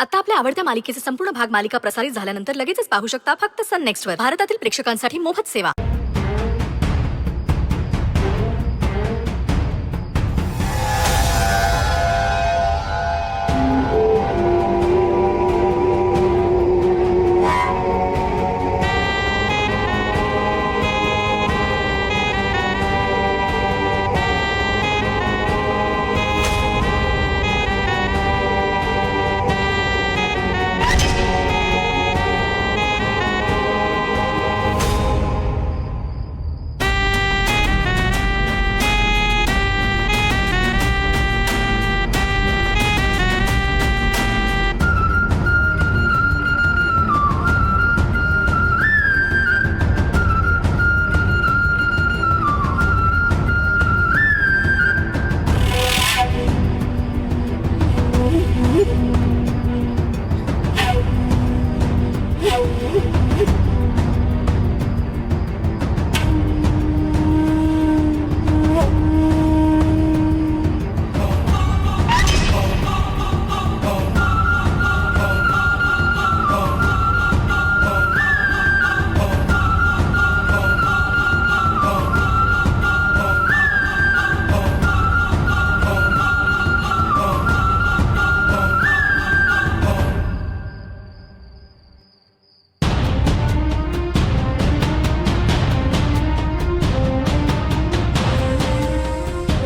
आता आपल्या आवडत्या मालिकेचे संपूर्ण भाग मालिका प्रसारित झाल्यानंतर लगेचच पाहू शकता फक्त सन नेक्स्टवर. भारतातील प्रेक्षकांसाठी मोफत सेवा.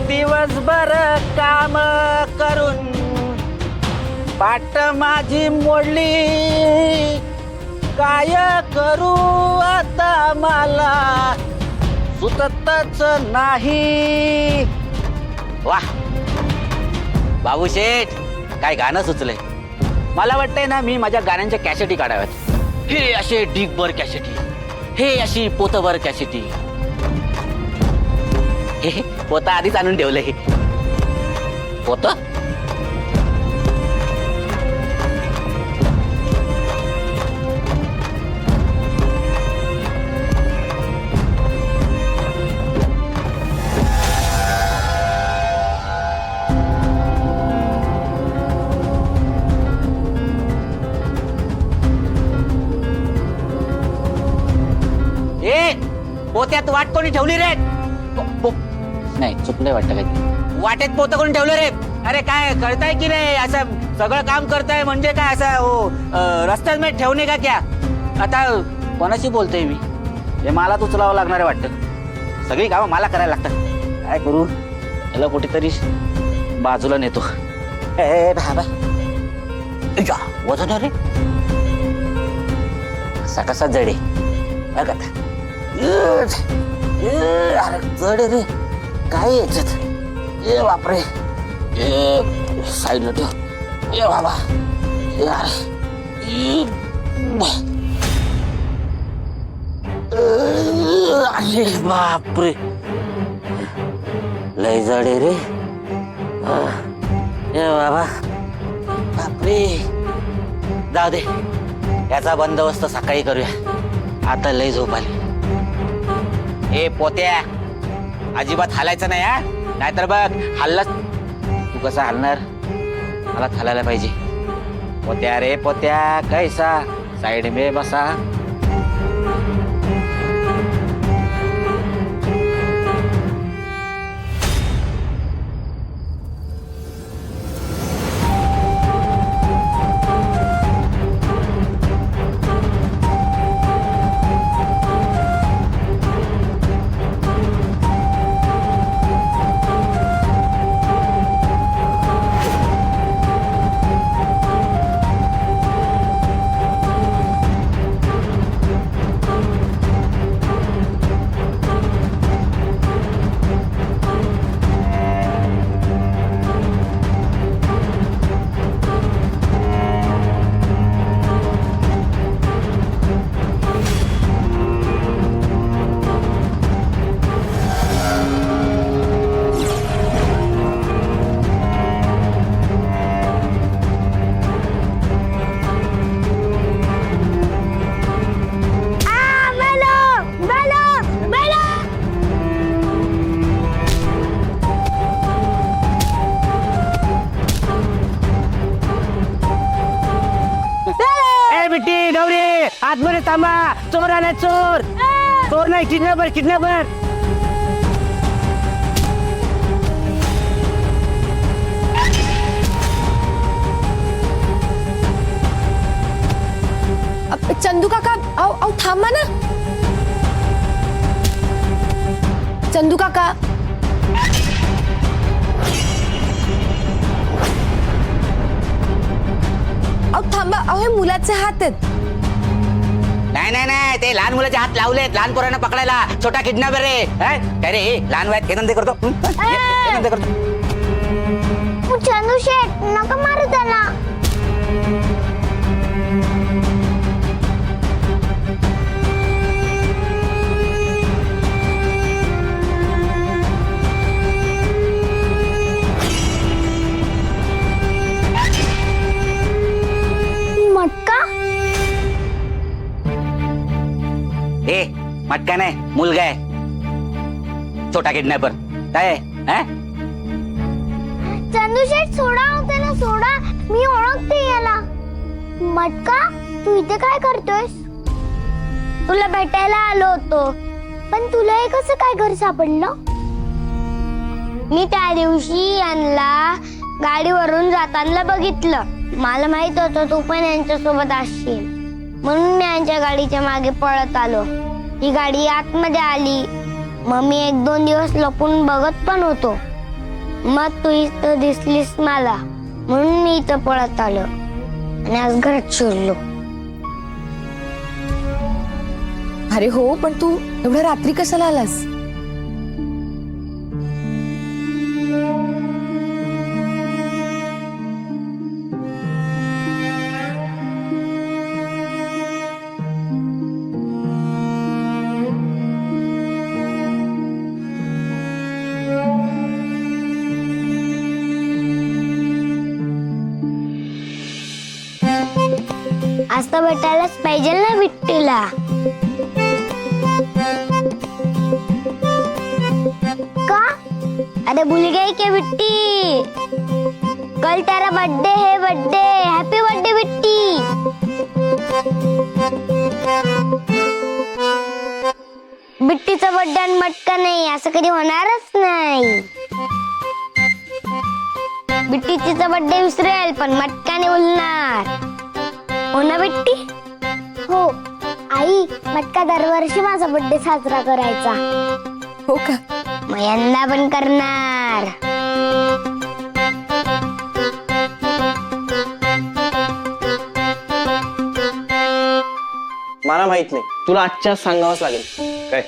दिवसभर काम करून पाट माझी मोडली, काय करू आता मला सुचतच नाही. वाह बाबू शेठ, काय गाणं सुचलंय. मला वाटतंय ना, मी माझ्या गाण्यांच्या कॅसेटी काढाव्यात. हे असे ढीगभर कॅसेटी, हे अशी पोतभर कॅसेटी. हे पोतं आधीच आणून ठेवलंय. पोतं पोत्यात वाट कोणी ठेवली रे? नाही, चुकलंय वाटतं काही. वाटेत पोतं कोणी ठेवलं रे? अरे काय कळताय की नाही? असं सगळं काम करताय म्हणजे काय असं रस्त्यात मी ठेवणे का क्या? आता कोणाशी बोलतोय मी? हे मला उचलावं लागणार आहे वाटतं. सगळी कामं मला करायला लागतात. काय करू? याला कुठेतरी बाजूला नेतो. ए बाबा, वजन रे कसा कसा जडे बघ आता. अरे जड रे, काय याच्यात? ए बापरे, साईडला ठेव. ए बाबा, अरे बापरे, लय जड रे. ए बाबा, बापरे. जाऊ दे, याचा बंदोबस्त सकाळी करूया. आता लय झोप आली. ए पोत्या, अजिबात हालायचं नाही हा, नाहीतर बघ हल्लास. तू कसा हलणार? मला हलायला पाहिजे. पोत्या रे पोत्या, कैसा साइड में बसा. बिट्टी गौरी आतमध्ये थांबा. चोर आला चोर. चोर नाही किडनॅपर किडनॅपर. चंदू काका अहो थांबा ना. चंदू काका अहो थांबा. अहो हे मुलाचे हात आहेत. नाही नाही नाही ते लहान मुलाचे हात लावलेत लहान पोरांना पकडायला. छोटा किडनॅपर रे. काय रे लहान वयात हे धंदे करतो. हे धंदे करतो. चंदू शेठ नका मारू त्याला. मटका ए मटका नाही मुलगा आहे छोटा किडनॅपर. काय चंदू शेठ सोडा त्याला सोडा. मी ओळखते याला. मटका तू इथे काय करतोयस? तुला भेटायला आलो होतो पण तुला हे कसं काय घर सापडलं? मी त्या दिवशी यांना गाडीवरून जाताना बघितलं. मला माहित होतं तू पण यांच्या सोबत असशील म्हणून मी यांच्या गाडीच्या मागे पळत आलो. ही गाडी आतमध्ये आली. मग मी 1-2 दिवस लपून बघत पण होतो. मग तू इथं दिसलीस मला म्हणून मी इथं पळत आलो आणि आज घरात शिरलो. अरे हो पण तू एवढ्या रात्री कशाला आलास? आज तर भेटायलाच पाहिजे ना बिट्टीला. का? अरे भूल गई क्या बिट्टी? कल तेरा बर्थडे है. बर्थडे हैप्पी बर्थडे बिट्टी. बिट्टीचा बर्थडे आणि मटका नाही असं कधी होणारच नाही. बिट्टी तिचा बर्थडे विसरेल पण मटकाने बोलणार. हो ना बिट्टी? हो आई. मटका दरवर्षी माझा बर्थडे साजरा करायचा. हो का? मग यंदा पण करणार. मला माहित नाही. तुला आजच्या सांगावंच लागेल. काय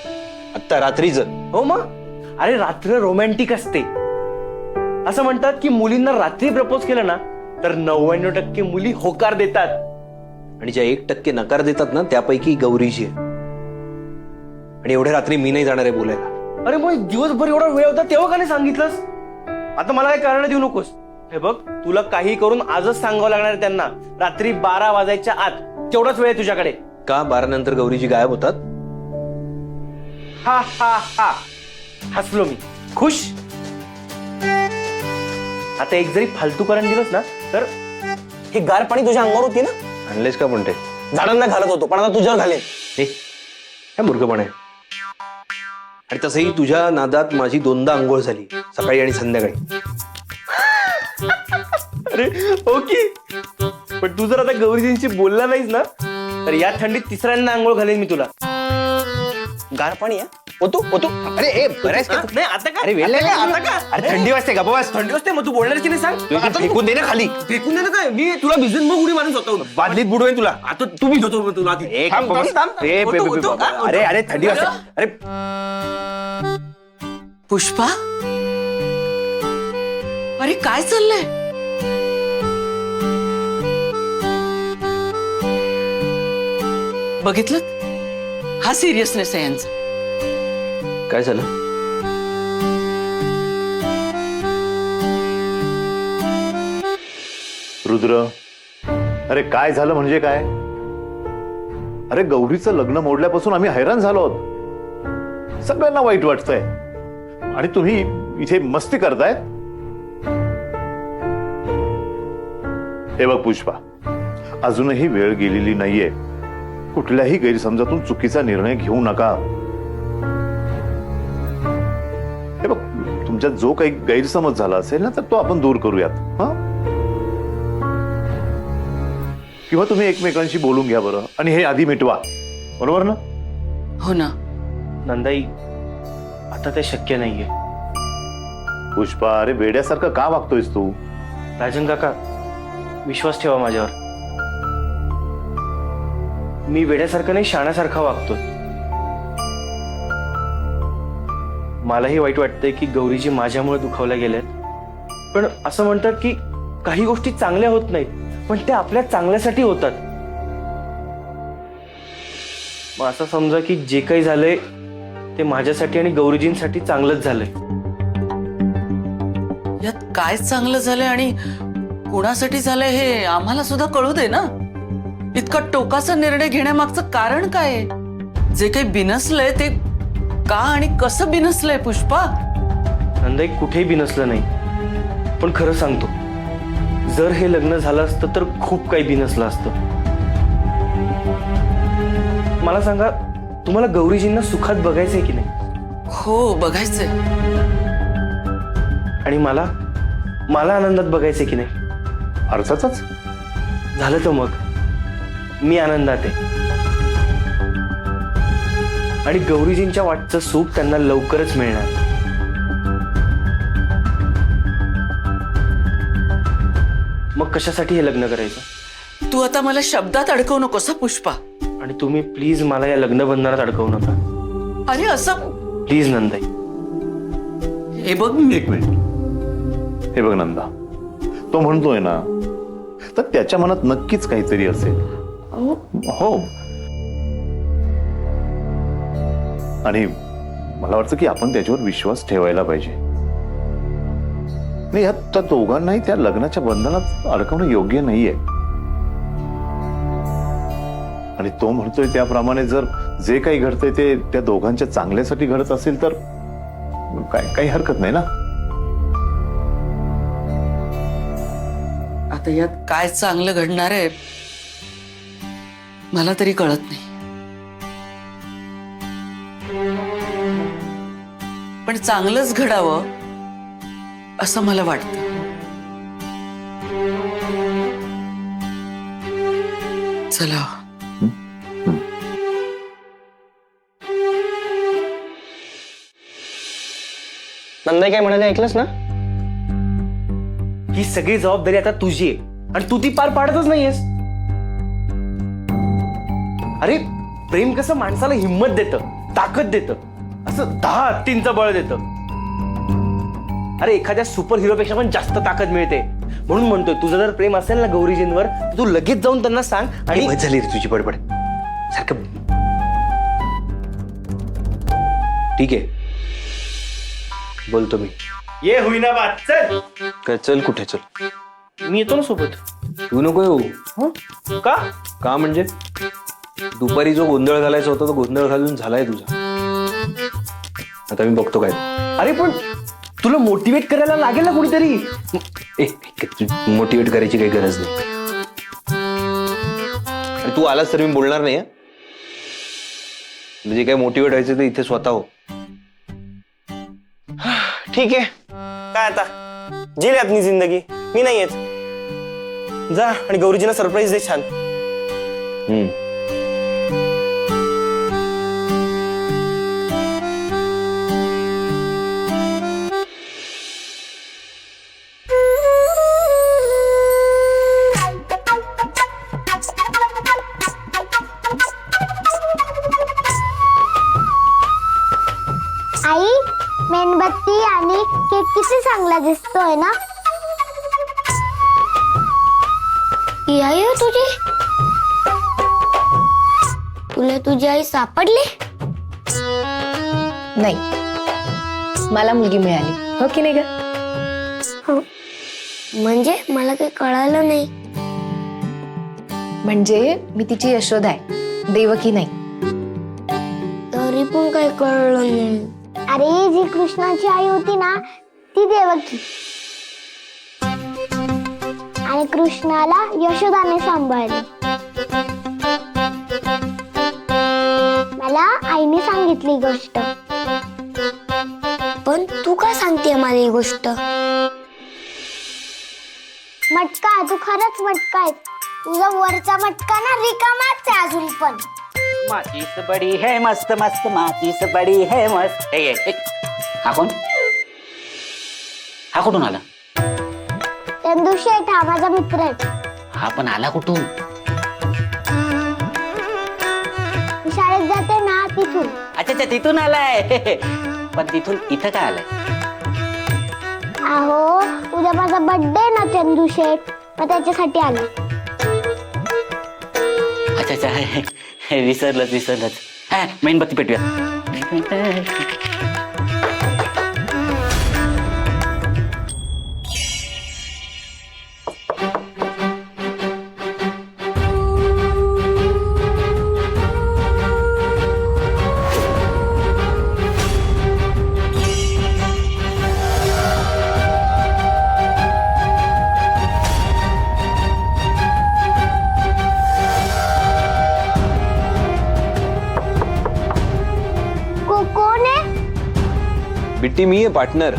आत्ता रात्रीच? हो मग. अरे रात्र रोमॅन्टिक असते. असं म्हणतात की मुलींना रात्री प्रपोज केलं ना तर 99% मुली होकार देतात. आणि ज्या 1% नकार देतात ना त्यापैकी गौरीची आहे. आणि एवढ्या रात्री मी नाही जाणार आहे बोलायला. अरे मग दिवसभर एवढा वेळ होता तेव्हा का नाही सांगितलंस? आता मला काही कारण देऊ नकोस. हे बघ तुला काही करून आजच सांगावं लागणार आहे त्यांना. रात्री 12 वाजायच्या आत. तेवढाच वेळ आहे तुझ्याकडे. का 12 नंतर गौरीजी गायब होतात? हा हा हा हसलो मी. खुश. आता एक जरी फालतू कारण दिलंस ना तर हे गार पाणी तुझ्या अंगावर होती ना. आणलेस का पण ते? झाडांना घालत होतो पण आता तुझ्यावर घालेन. काय मूर्खपण आहे. आणि तसंही तुझ्या नादात माझी 2दा आंघोळ झाली सकाळी आणि संध्याकाळी. अरे ओके पण तू जर आता गौरीजींशी बोलला नाहीस ना तर या थंडीत 3ऱ्यांदा आंघोळ घालेन मी तुला. गार पाणी आहे. होतो होतो. अरे ए बऱ्याच हा? नाही आता का? अरे वेळ आता लागला. का? अरे थंडी वाजते का बस. थंडी वाजते मग तू बोलणार की नाही सांग. आता फेकून दे ना खाली. फेकून दे ना काय. मी तुला भिजून मग उडी मारून स्वतःहून बादलीत बुडवेन तुला. आता तू भिजवतो तुला आधी. एक थांब, बस. थांब, थांब. ए, होतो, होतो. हा, होतो. अरे अरे थंडी वाजते. अरे पुष्पा अरे काय चाललंय? बघितलं हा सिरियसनेस आहे यांचा. काय झालं? रुद्र, अरे काय झालं म्हणजे काय? अरे गौरीचं लग्न मोडल्यापासून आम्ही हैराण झालो आहोत. सगळ्यांना वाईट वाटतंय आणि तुम्ही इथे मस्ती करताय. हे बघ पुष्पा, अजूनही वेळ गेलेली नाहीये. कुठल्याही गैरसमजातून चुकीचा निर्णय घेऊ नका. हे बघ, तुमच्यात जो काही गैरसमज झाला असेल ना, तर तो आपण दूर करूयात. हा, किंवा तुम्ही एकमेकांशी बोलून घ्या बरं, आणि हे आधी मिटवा. बरोबर ना? हो ना. नंदाई, आता ते शक्य नाहीये. पुष्पा, अरे वेड्यासारखं का वागतोयस तू? राजन काका, विश्वास ठेवा माझ्यावर. मी वेड्यासारखं नाही, शाण्यासारखा वागतो. मलाही वाईट वाटतंय की गौरीजी माझ्यामुळे दुखावल्या गेल्यात. पण असं म्हणतात की काही गोष्टी चांगल्या होत नाहीत, पण त्या आपल्या चांगल्यासाठी होतात. मग असं समजा की जे काही झालंय ते माझ्यासाठी आणि गौरीजींसाठी चांगलंच झालंय. यात काय चांगलं झालंय आणि कोणासाठी झालंय हे आम्हाला सुद्धा कळू दे ना. इतका टोकाचा निर्णय घेण्यामागचं कारण काय आहे? जे काही बिनसलंय ते का आणि कसं बिनसलंय पुष्पा? नंदाई, कुठेही बिनसलं नाही. पण खरं सांगतो, जर हे लग्न झालं असतं तर खूप काही बिनसलं असतं. मला सांगा, तुम्हाला गौरीजींना सुखात बघायचंय की नाही? हो, बघायचंय. आणि मला आनंदात बघायचंय की नाही? अर्थातच. झालं तर मग मी आनंदात आहे. आणि गौरीजींच्या वाटचं सुख त्यांना लवकरच मिळणार. मग कशासाठी हे लग्न करायचं? तू आता मला शब्दात अडकवू नकोस हं, पुष्पा. आणि तुम्ही प्लीज मला या लग्न बंधनात अडकवू नका. अरे असं प्लीज नंदाई. हे बघ, एक मिनिट. हे बघ नंदा, तो म्हणतोय ना, तर त्याच्या मनात नक्कीच काहीतरी असेल. हो. आणि मला वाटतं की आपण त्याच्यावर विश्वास ठेवायला पाहिजे. नाही, ह्यात त्या दोघांनाही त्या लग्नाच्या बंधनात अडकवणं योग्य नाहीये. आणि तो म्हणतोय त्याप्रमाणे जर जे काही घडतंय ते त्या दोघांच्या चांगल्यासाठी घडत असेल तर काही हरकत नाही ना. आता यात काय चांगलं घडणार आहे मला तरी कळत नाही. पण चांगलंच घडावं असं मला वाटतं. चला. नंदाई काय म्हणाले ऐकलंस ना? ही सगळी जबाबदारी आता तुझी आहे आणि तू ती पार पाडतच नाहीयेस. अरे, प्रेम कसं माणसाला हिंमत देतं, ताकद देतं, असं 10 हत्तींचं बळ देतं. अरे, एखाद्या सुपर हिरो पेक्षा पण जास्त ताकद मिळते. म्हणून म्हणतोय, तुझं जर प्रेम असेल ना गौरीजींवर, तर तू लगेच जाऊन त्यांना सांग. आणि बस झाली रे तुझी बडबड सारखं. ठीक आहे, बोलतो मी. ये होईना बात. चल. काय? चल कुठे? चल, मी येतो ना सोबत. तू नको येऊ. का? का म्हणजे दुपारी जो गोंधळ घालायचा होता तो गोंधळ घालून झालाय तुझा. आता मी बघतो काय. अरे, पण तुला मोटिवेट करायला लागेल ना कोणीतरी. मोटिवेट करायची काही गरज नाही. आणि तू आलास तर मी बोलणार नाही. म्हणजे काय मोटिवेट व्हायचं तर इथे स्वतः हो. ठीक आहे, काय आता जिले आपली जिंदगी. मी नाही येत. जा आणि गौरीजींना सरप्राईज दे छान. आई, मेणबत्ती आणि केक किती चांगला दिसतोय ना. ही आई हो तुझी. तुला तुझी आई सापडली? नाही, मला मुलगी मिळाली. हो की नाही ग? हो. म्हणजे मला काही कळालं नाही. म्हणजे मी तिची यशोदा आहे, देवकी नाही. तरी पण काही कळलं नाही. अरे, जी कृष्णाची आई होती ना, ती देवकी. आणि कृष्णाला यशोदाने सांभाळले. मला आईने सांगितली गोष्ट. पण तू काय सांगते मला ही गोष्ट? मटका, तू खरंच मटका आहे. तुझा वरचा मटका ना रिकामाच आहे अजून पण. मातीस बडी है मस्त मस्त, मातीस बडी है मस्त. हा कोण? हा कुठून आला? चंदू शेठ हा माझा मित्र आहे. हा पण आला कुठून? मी शाळेत जाते ना तिथून. अच्छा अच्छा, तिथून आलाय. पण तिथून इथं काय आलाय? अहो उद्या माझा बर्थडे ना चंदू शेठ, मग त्याच्यासाठी आलो. अच्छा अच्छा, विसरलंच. हा, मेणबत्ती पेटूया. कोण आहे? बिट्टी मी आहे पार्टनर.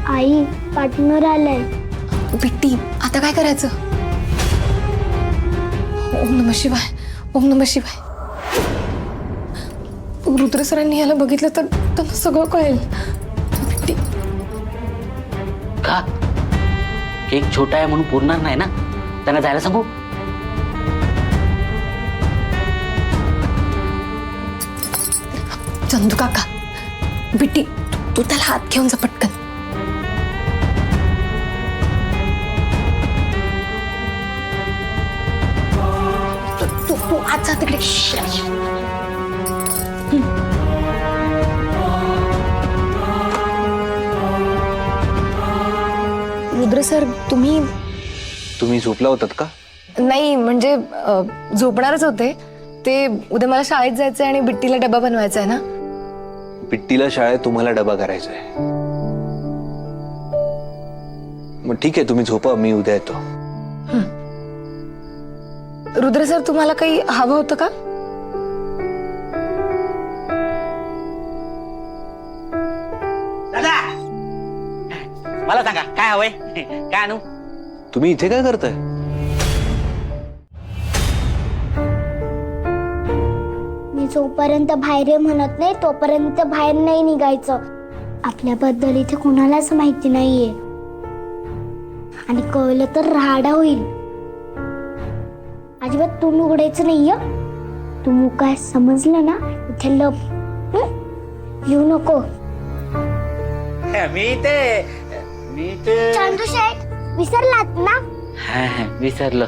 आई पार्टनर आलाय. बिट्टी आता काय करायचं? ओम नमः शिवाय, ओम नमः शिवाय. रुद्र सरांनी याला बघितलं तर त्यांना सगळं कळेल. बिट्टी का? केक छोटा आहे म्हणून पुरणार नाही ना? त्यांना जायला सांगू? चंदू काका, बिट्टी तू त्याला हात घेऊन जा पटकन. तू आज जा तिकडे. रुद्र सर तुम्ही झोपला होतात का? नाही म्हणजे झोपणारच होते. ते उद्या मला शाळेत जायचंय आणि बिट्टीला डबा बनवायचा आहे ना. बिट्टीला शाळेत तुम्हाला डबा करायचा आहे. मग ठीक आहे, तुम्ही झोपा, मी उद्या येतो. रुद्र सर तुम्हाला काही हवं होतं का? दादा, मला सांगा काय हवंय? काय आणू? तुम्ही इथे काय करताय? मी जोपर्यंत बाहेर आहे म्हणत नाही तोपर्यंत बाहेर नाही निघायचं. आपल्याबद्दल इथे कोणालाच माहिती नाहीये आणि कळलं तर राडा होईल. अजिबात तू उघडायचं नाहीये. तू काय समजलं ना इथे लप येऊ नको. मी ते चंदू शेठ विसरलात ना? विसरलो.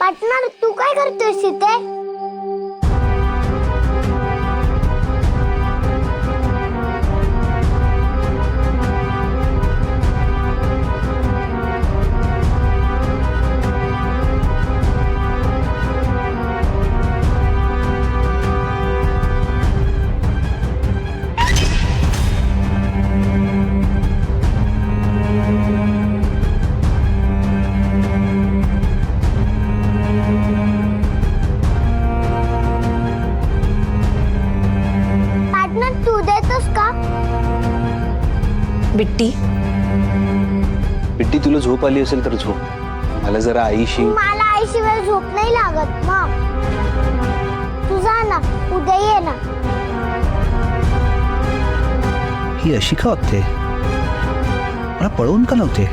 पार्टनर तू काय करतोयस इथे? तू देतोस का? बिट्टी तुला झोप आली असेल तर झोप. मला जरा आईशी. मला आईशिवाय झोप नाही लागत मग. तू जा ना, उद्या ये ना. ही अशी का वागते? मला पळवून का नव्हते?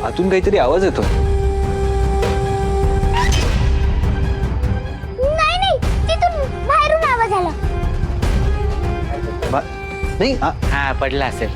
आतून काहीतरी आवाज येतो. नाही तिथून बाहेरून आवाज आला. नाही हा पडला असेल.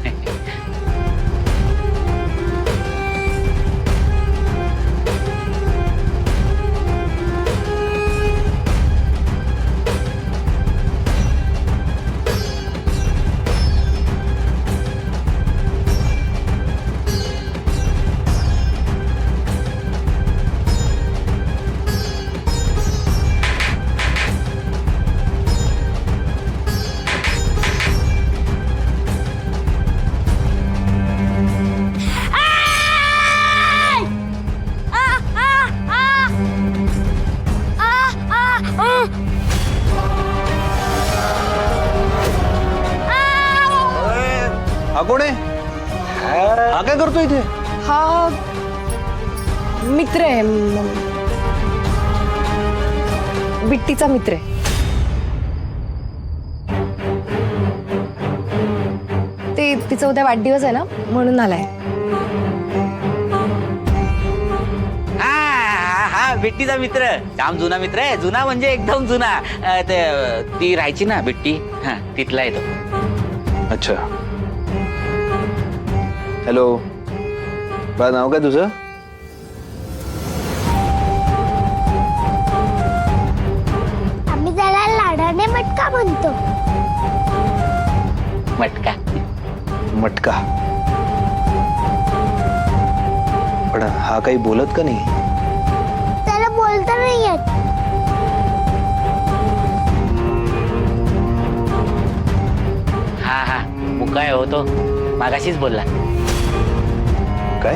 हा मित्र आहे बिट्टीचा मित्र आहे. ते तिचा उद्या वाढदिवस आहे ना म्हणून आलाय. हा बिट्टीचा मित्र. काम जुना मित्र आहे. जुना म्हणजे एकदम जुना. ती राहायची ना बिट्टी. हा तिथला आहे तो. अच्छा. हॅलो, बा नाव काय तुझं? आम्ही त्याला लाडाने मटका म्हणतो. मटका. मटका. पण हा काही बोलत का नाही? त्याला बोलता नाही येत. हा हा मुका आहे होतो. मागाशीच बोलला. काय?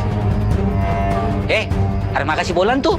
ए अरे मागाशी बोला ना तू.